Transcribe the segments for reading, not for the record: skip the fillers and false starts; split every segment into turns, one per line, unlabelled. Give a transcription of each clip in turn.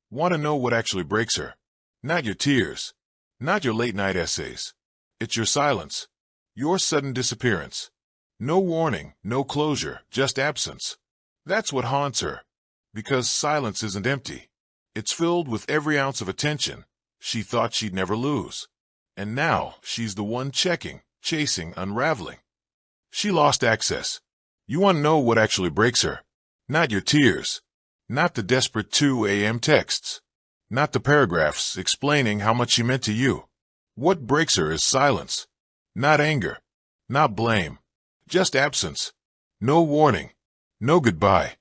Want to know what actually breaks her? Not your tears. Not your late-night essays. It's your silence. Your sudden disappearance. No warning, no closure, just absence. That's what haunts her. Because silence isn't empty. It's filled with every ounce of attention she thought she'd never lose. And now she's the one checking, chasing, unraveling. She lost access. You want to know what actually breaks her? Not your tears. Not the desperate 2 a.m. texts. Not the paragraphs explaining how much she meant to you. What breaks her is silence. Not anger. Not blame. Just absence. No warning. No goodbye.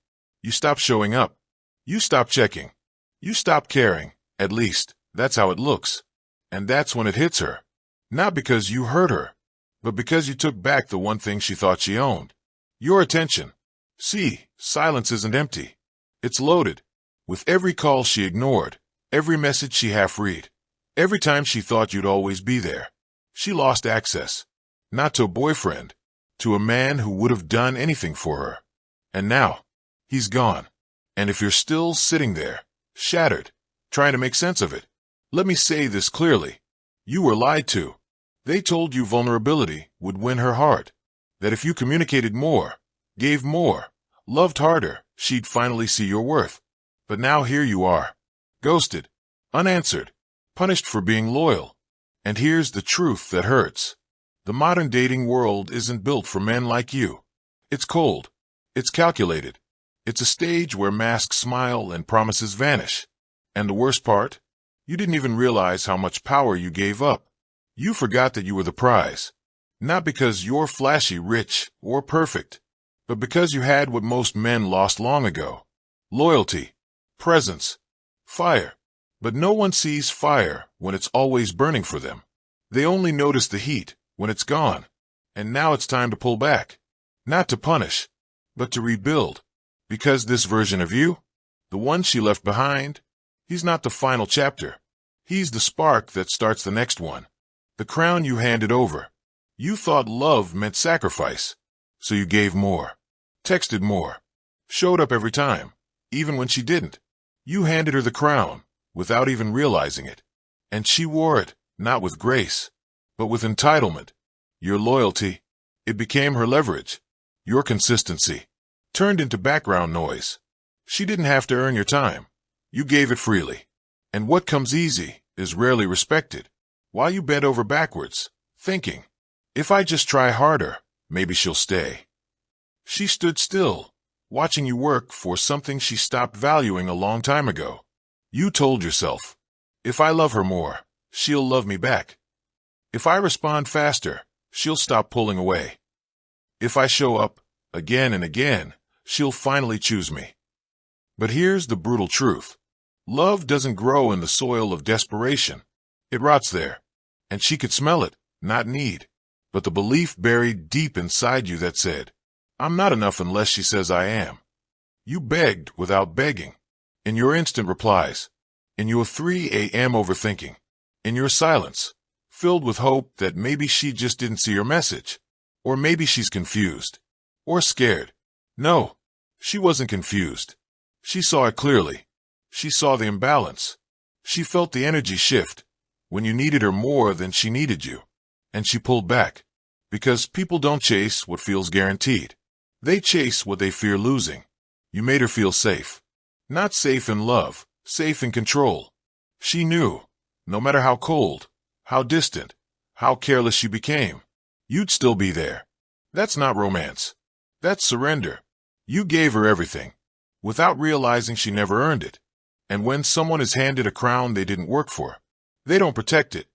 You stop showing up. You stop checking. You stop caring. At least, that's how it looks. And that's when it hits her. Not because you hurt her, but because you took back the one thing she thought she owned. Your attention. See, silence isn't empty. It's loaded. With every call she ignored, every message she half-read, every time she thought you'd always be there. She lost access. Not to a boyfriend, to a man who would have done anything for her. And now, he's gone. And if you're still sitting there, shattered, trying to make sense of it, let me say this clearly. You were lied to. They told you vulnerability would win her heart. That if you communicated more, gave more, loved harder, she'd finally see your worth. But now here you are. Ghosted. Unanswered. Punished for being loyal. And here's the truth that hurts. The modern dating world isn't built for men like you. It's cold. It's calculated. It's a stage where masks smile and promises vanish. And the worst part? You didn't even realize how much power you gave up. You forgot that you were the prize. Not because you're flashy, rich, or perfect, but because you had what most men lost long ago. Loyalty. Presence. Fire. But no one sees fire when it's always burning for them. They only notice the heat when it's gone. And now it's time to pull back. Not to punish, but to rebuild. Because this version of you, the one she left behind, he's not the final chapter. He's the spark that starts the next one. The crown you handed over. You thought love meant sacrifice, so you gave more, texted more, showed up every time, even when she didn't. You handed her the crown, without even realizing it. And she wore it, not with grace, but with entitlement. Your loyalty, it became her leverage. Your consistency, turned into background noise. She didn't have to earn your time. You gave it freely. And what comes easy is rarely respected. While you bent over backwards, thinking, if I just try harder, maybe she'll stay. She stood still, watching you work for something she stopped valuing a long time ago. You told yourself, if I love her more, she'll love me back. If I respond faster, she'll stop pulling away. If I show up, again and again, she'll finally choose me. But here's the brutal truth. Love doesn't grow in the soil of desperation. It rots there. And she could smell it, not need, but the belief buried deep inside you that said, I'm not enough unless she says I am. You begged without begging. In your instant replies. In your 3 a.m. overthinking. In your silence, filled with hope that maybe she just didn't see your message. Or maybe she's confused. Or scared. No, she wasn't confused. She saw it clearly. She saw the imbalance. She felt the energy shift when you needed her more than she needed you. And she pulled back. Because people don't chase what feels guaranteed. They chase what they fear losing. You made her feel safe. Not safe in love, safe in control. She knew, no matter how cold, how distant, how careless she became, you'd still be there. That's not romance. That's surrender. You gave her everything, without realizing she never earned it. And when someone is handed a crown they didn't work for, they don't protect it.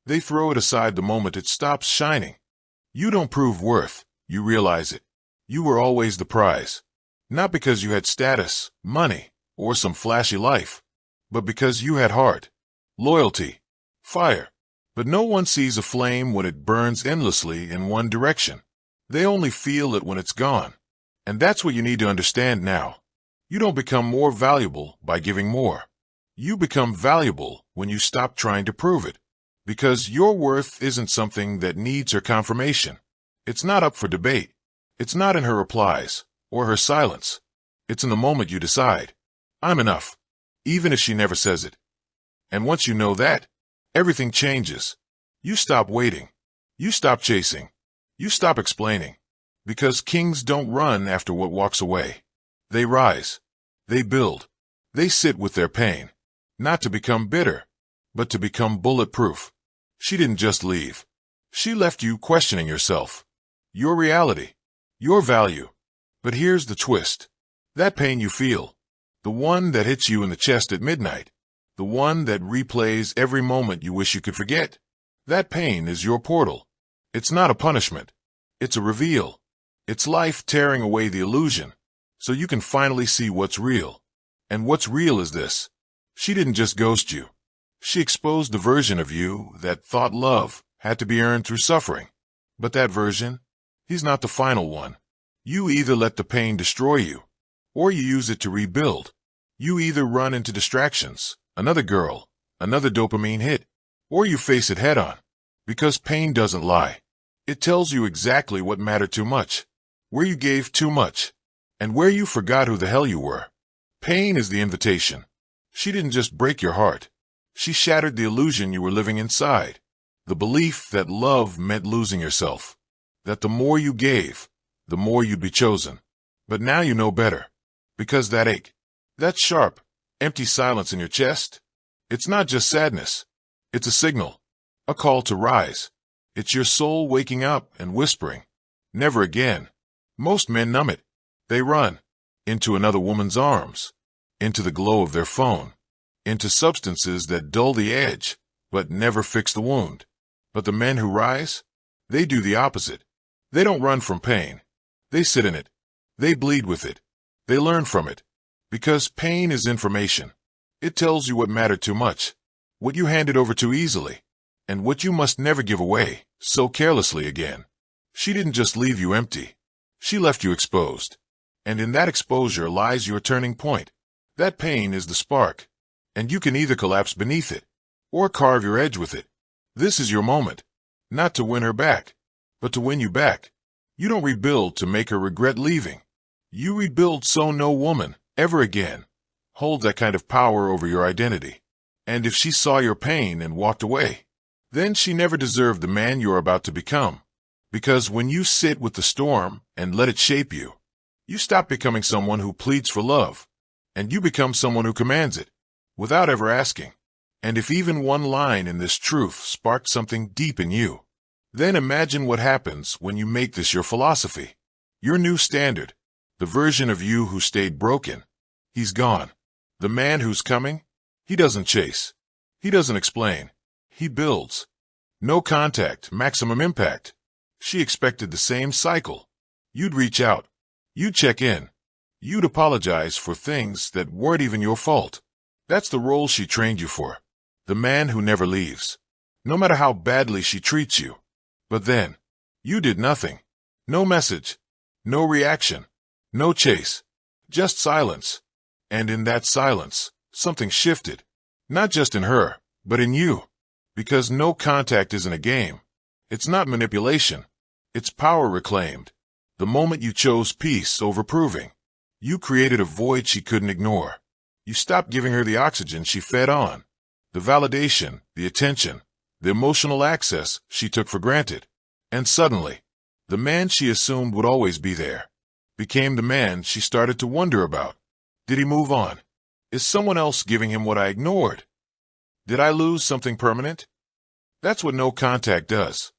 They throw it aside the moment it stops shining. You don't prove worth, you realize it. You were always the prize. Not because you had status, money, or some flashy life, but because you had heart, loyalty, fire. But no one sees a flame when it burns endlessly in one direction. They only feel it when it's gone. And that's what you need to understand now. You don't become more valuable by giving more. You become valuable when you stop trying to prove it. Because your worth isn't something that needs her confirmation. It's not up for debate. It's not in her replies or her silence. It's in the moment you decide, I'm enough. even if she never says it. And once you know that, everything changes. You stop waiting. You stop chasing. You stop explaining. Because kings don't run after what walks away. They rise. They build. They sit with their pain. Not to become bitter, but to become bulletproof. She didn't just leave. She left you questioning yourself, your reality, your value. But here's the twist. That pain you feel, the one that hits you in the chest at midnight, the one that replays every moment you wish you could forget, that pain is your portal. It's not a punishment. It's a reveal. It's life tearing away the illusion, so you can finally see what's real. And what's real is this. She didn't just ghost you. She exposed the version of you that thought love had to be earned through suffering. But that version, he's not the final one. You either let the pain destroy you, or you use it to rebuild. You either run into distractions, another girl, another dopamine hit, or you face it head on. Because pain doesn't lie. It tells you exactly what mattered too much, where you gave too much, and where you forgot who the hell you were. Pain is the invitation. She didn't just break your heart. She shattered the illusion you were living inside. The belief that love meant losing yourself. That the more you gave, the more you'd be chosen. But now you know better. Because that ache, that sharp, empty silence in your chest, it's not just sadness. It's a signal, a call to rise. It's your soul waking up and whispering, never again. Most men numb it. They run into another woman's arms, into the glow of their phone, into substances that dull the edge, but never fix the wound. But the men who rise, they do the opposite. They don't run from pain. They sit in it. They bleed with it. They learn from it. Because pain is information. It tells you what mattered too much, what you handed over too easily, and what you must never give away so carelessly again. She didn't just leave you empty. She left you exposed. And in that exposure lies your turning point. That pain is the spark, and you can either collapse beneath it or carve your edge with it. This is your moment, not to win her back, but to win you back. You don't rebuild to make her regret leaving. You rebuild so no woman, ever again, holds that kind of power over your identity. And if she saw your pain and walked away, then she never deserved the man you're about to become. Because when you sit with the storm and let it shape you, you stop becoming someone who pleads for love, and you become someone who commands it, without ever asking. And if even one line in this truth sparked something deep in you, then imagine what happens when you make this your philosophy, your new standard. The version of you who stayed broken, he's gone. The man who's coming, he doesn't chase. He doesn't explain. He builds. No contact, maximum impact. She expected the same cycle. You'd reach out. You'd check in. You'd apologize for things that weren't even your fault. That's the role she trained you for. The man who never leaves. No matter how badly she treats you. But then, you did nothing. No message. No reaction. No chase. Just silence. And in that silence, something shifted. Not just in her, but in you. Because no contact isn't a game. It's not manipulation. It's power reclaimed. The moment you chose peace over proving, you created a void she couldn't ignore. You stopped giving her the oxygen she fed on, the validation, the attention, the emotional access she took for granted. And suddenly, the man she assumed would always be there became the man she started to wonder about. Did he move on? Is someone else giving him what I ignored? Did I lose something permanent? That's what no contact does.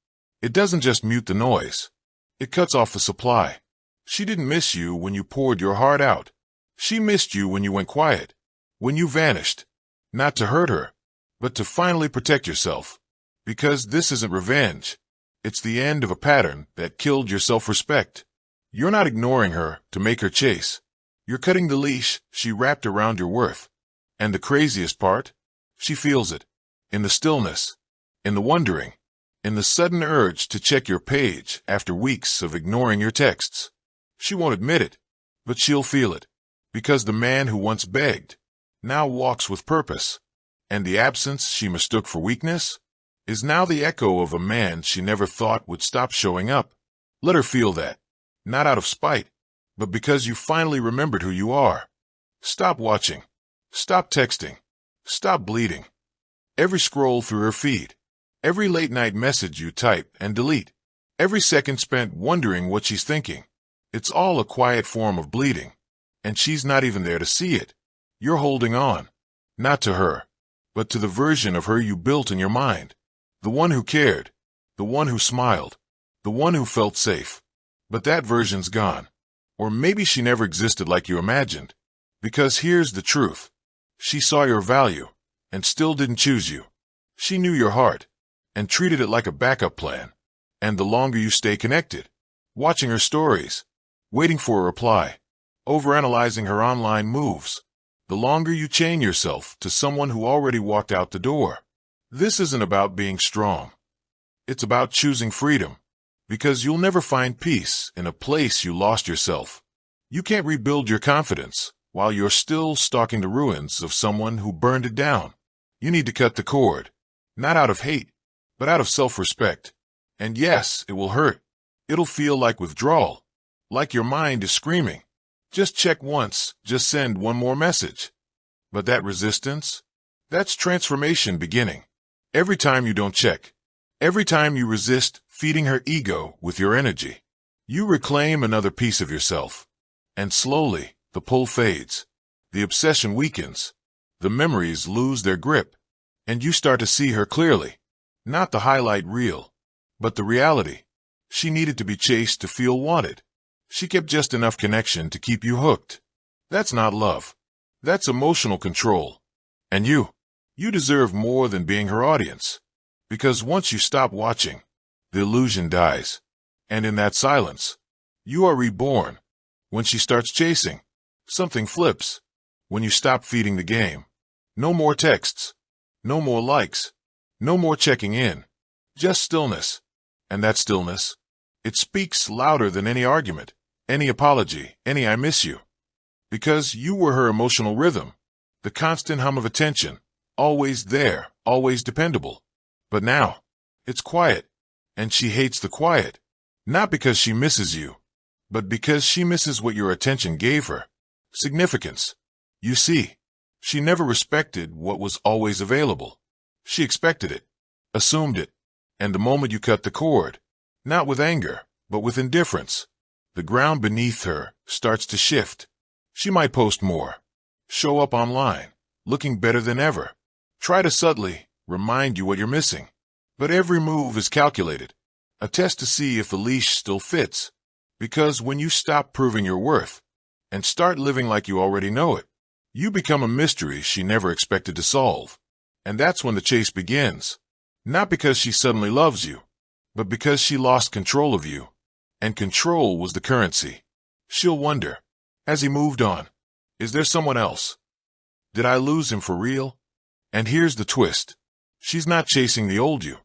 It doesn't just mute the noise. It cuts off the supply. She didn't miss you when you poured your heart out. She missed you when you went quiet, when you vanished. Not to hurt her, but to finally protect yourself. Because this isn't revenge. It's the end of a pattern that killed your self-respect. You're not ignoring her to make her chase. You're cutting the leash she wrapped around your worth. And the craziest part? She feels it. In the stillness. In the wondering. In the sudden urge to check your page after weeks of ignoring your texts. She won't admit it, but she'll feel it. Because the man who once begged now walks with purpose. And the absence she mistook for weakness is now the echo of a man she never thought would stop showing up. Let her feel that. Not out of spite, but because you finally remembered who you are. Stop watching. Stop texting. Stop bleeding. Every scroll through her feed. Every late-night message you type and delete. Every second spent wondering what she's thinking. It's all a quiet form of bleeding. And she's not even there to see it. You're holding on. Not to her, but to the version of her you built in your mind. The one who cared. The one who smiled. The one who felt safe. But that version's gone. Or maybe she never existed like you imagined. Because here's the truth. She saw your value, and still didn't choose you. She knew your heart, and treated it like a backup plan. And the longer you stay connected, watching her stories, waiting for a reply, overanalyzing her online moves, the longer you chain yourself to someone who already walked out the door. This isn't about being strong. It's about choosing freedom. Because you'll never find peace in a place you lost yourself. You can't rebuild your confidence while you're still stalking the ruins of someone who burned it down. You need to cut the cord, not out of hate, but out of self-respect. And yes, it will hurt. It'll feel like withdrawal, like your mind is screaming. Just check once, just send one more message. But that resistance, that's transformation beginning. Every time you don't check, every time you resist feeding her ego with your energy, you reclaim another piece of yourself. And slowly, the pull fades. The obsession weakens. The memories lose their grip. And you start to see her clearly. Not the highlight reel, but the reality. She needed to be chased to feel wanted. She kept just enough connection to keep you hooked. That's not love. That's emotional control. And you deserve more than being her audience. Because once you stop watching, the illusion dies. And in that silence, you are reborn. When she starts chasing, something flips. When you stop feeding the game, no more texts, no more likes, no more checking in, just stillness. And that stillness, it speaks louder than any argument, any apology, any I miss you. Because you were her emotional rhythm, the constant hum of attention, always there, always dependable. But now, it's quiet. And she hates the quiet, not because she misses you, but because she misses what your attention gave her. Significance. You see, she never respected what was always available. She expected it, assumed it, and the moment you cut the cord, not with anger, but with indifference, the ground beneath her starts to shift. She might post more, show up online, looking better than ever, try to subtly remind you what you're missing. But every move is calculated, a test to see if the leash still fits. Because when you stop proving your worth and start living like you already know it, you become a mystery she never expected to solve. And that's when the chase begins. Not because she suddenly loves you, but because she lost control of you. And control was the currency. She'll wonder, has he moved on? Is there someone else? Did I lose him for real? And here's the twist. She's not chasing the old you,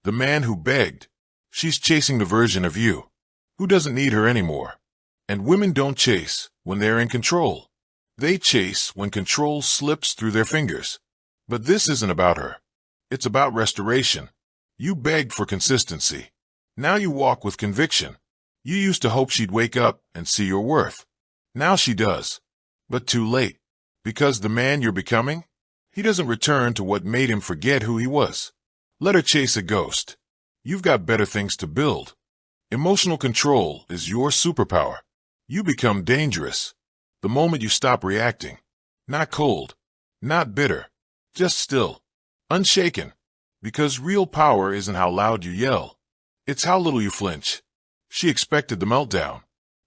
the man who begged. She's chasing the version of you, who doesn't need her anymore. And women don't chase when they're in control. They chase when control slips through their fingers. But this isn't about her. It's about restoration. You begged for consistency. Now you walk with conviction. You used to hope she'd wake up and see your worth. Now she does. But too late. Because the man you're becoming, he doesn't return to what made him forget who he was. Let her chase a ghost. You've got better things to build. Emotional control is your superpower. You become dangerous the moment you stop reacting. Not cold, not bitter, just still, unshaken. Because real power isn't how loud you yell. It's how little you flinch. She expected the meltdown,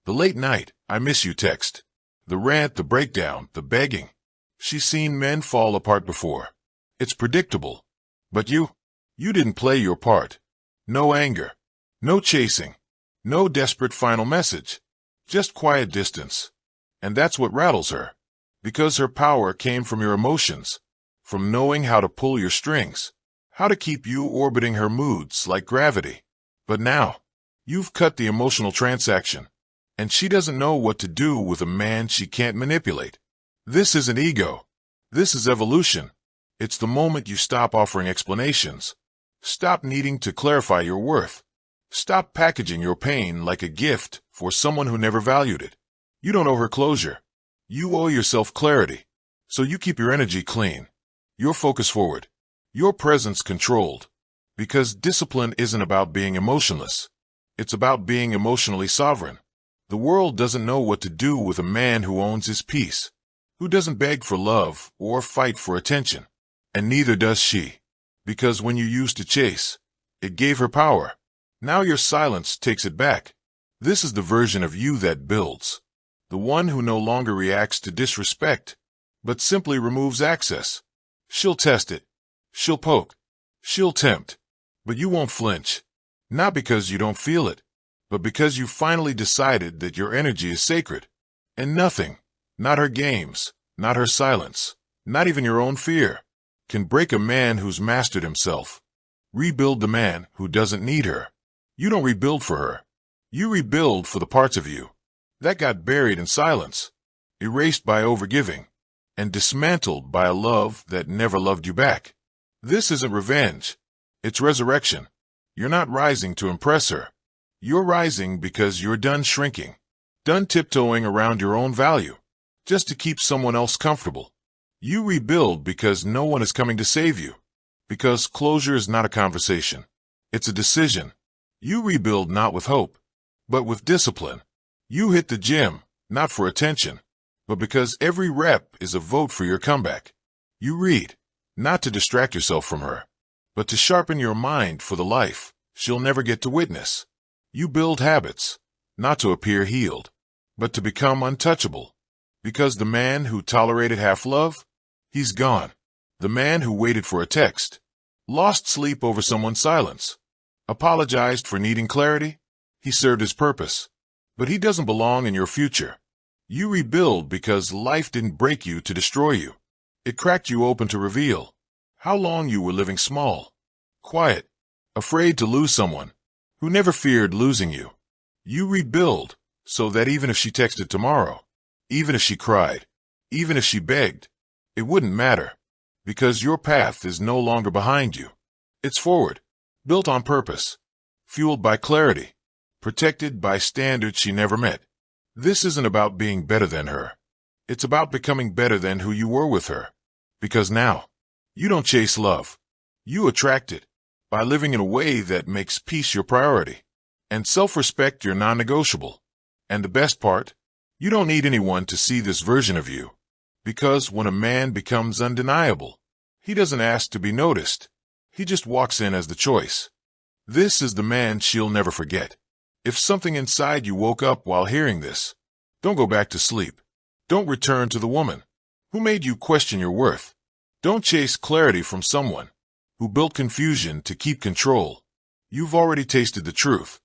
the late night, I miss you text, the rant, the breakdown, the begging. She's seen men fall apart before. It's predictable. But you didn't play your part. No anger, no chasing, no desperate final message, just quiet distance. And that's what rattles her. Because her power came from your emotions, from knowing how to pull your strings, how to keep you orbiting her moods like gravity. But now, you've cut the emotional transaction, and she doesn't know what to do with a man she can't manipulate. This isn't ego. This is evolution. It's the moment you stop offering explanations. Stop needing to clarify your worth. Stop packaging your pain like a gift for someone who never valued it. You don't owe her closure. You owe yourself clarity. So you keep your energy clean, your focus forward, your presence controlled. Because discipline isn't about being emotionless. It's about being emotionally sovereign. The world doesn't know what to do with a man who owns his peace, who doesn't beg for love or fight for attention. And neither does she. Because when you used to chase, it gave her power. Now your silence takes it back. This is the version of you that builds. The one who no longer reacts to disrespect, but simply removes access. She'll test it. She'll poke. She'll tempt. But you won't flinch. Not because you don't feel it, but because you finally decided that your energy is sacred. And nothing, not her games, not her silence, not even your own fear, can break a man who's mastered himself. Rebuild the man who doesn't need her. You don't rebuild for her. You rebuild for the parts of you that got buried in silence, erased by overgiving, and dismantled by a love that never loved you back. This isn't revenge. It's resurrection. You're not rising to impress her. You're rising because you're done shrinking, done tiptoeing around your own value, just to keep someone else comfortable. You rebuild because no one is coming to save you. Because closure is not a conversation. It's a decision. You rebuild not with hope, but with discipline. You hit the gym, not for attention, but because every rep is a vote for your comeback. You read, not to distract yourself from her, but to sharpen your mind for the life she'll never get to witness. You build habits, not to appear healed, but to become untouchable. Because the man who tolerated half-love, he's gone. The man who waited for a text, lost sleep over someone's silence, apologized for needing clarity, he served his purpose. But he doesn't belong in your future. You rebuild because life didn't break you to destroy you. It cracked you open to reveal how long you were living small, quiet, afraid to lose someone who never feared losing you. You rebuild so that even if she texted tomorrow, even if she cried, even if she begged, it wouldn't matter, because your path is no longer behind you. It's forward, built on purpose, fueled by clarity, protected by standards she never met. This isn't about being better than her. It's about becoming better than who you were with her. Because now, you don't chase love. You attract it by living in a way that makes peace your priority and self-respect your non-negotiable. And the best part, you don't need anyone to see this version of you. Because when a man becomes undeniable, he doesn't ask to be noticed. He just walks in as the choice. This is the man she'll never forget. If something inside you woke up while hearing this, don't go back to sleep. Don't return to the woman who made you question your worth. Don't chase clarity from someone who built confusion to keep control. You've already tasted the truth.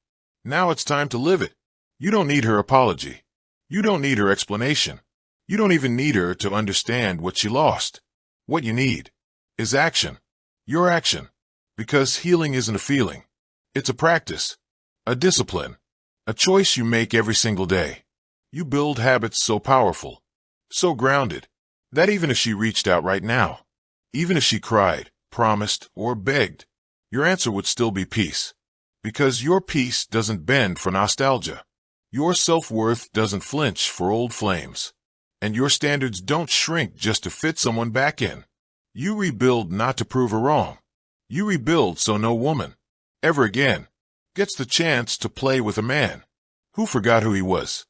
Now it's time to live it. You don't need her apology. You don't need her explanation. You don't even need her to understand what she lost. What you need is action. Your action. Because healing isn't a feeling. It's a practice. A discipline, a choice you make every single day. You build habits so powerful, so grounded, that even if she reached out right now, even if she cried, promised, or begged, your answer would still be peace. Because your peace doesn't bend for nostalgia. Your self-worth doesn't flinch for old flames. And your standards don't shrink just to fit someone back in. You rebuild not to prove her wrong. You rebuild so no woman, ever again, gets the chance to play with a man who forgot who he was.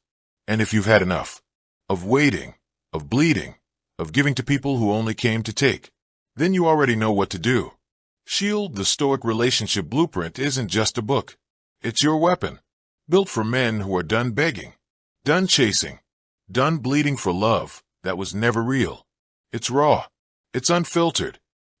And if you've had enough of waiting, of bleeding, of giving to people who only came to take, then you already know what to do. Shield, the Stoic relationship blueprint, isn't just a book. It's your weapon, built for men who are done begging, done chasing, done bleeding for love that was never real. It's raw, it's unfiltered,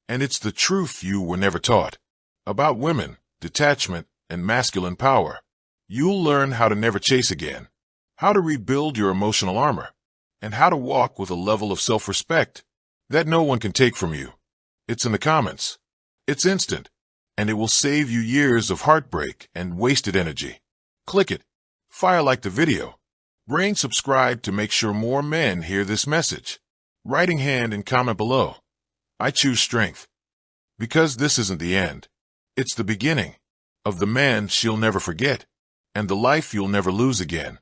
and it's the truth you were never taught about women, detachment, and masculine power. You'll learn how to never chase again, how to rebuild your emotional armor, and how to walk with a level of self-respect that no one can take from you. It's in the comments. It's instant, and it will save you years of heartbreak and wasted energy. Click it. Fire like the video. Brain subscribe to make sure more men hear this message. Writing hand and comment below. I choose strength. Because this isn't the end. It's the beginning of the man she'll never forget, and the life you'll never lose again.